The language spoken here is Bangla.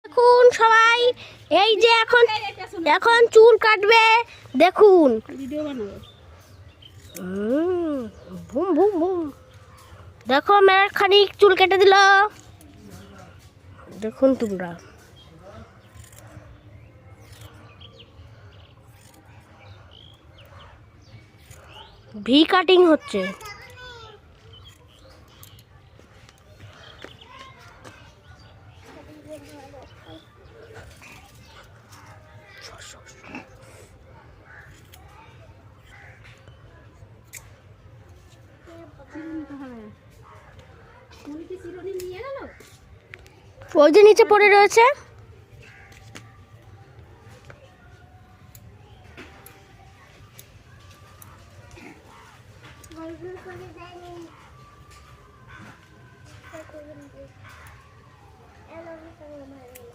দেখুন সবাই, এই যে এখন এখন চুল কাটবে। দেখুন, ভিডিও বানাবো। Boom boom boom. দেখো মেয়ের খানিক চুল কেটে দিল। দেখুন তোমরা, ভি কাটিং হচ্ছে। ওই যে নিচে পড়ে রয়েছে।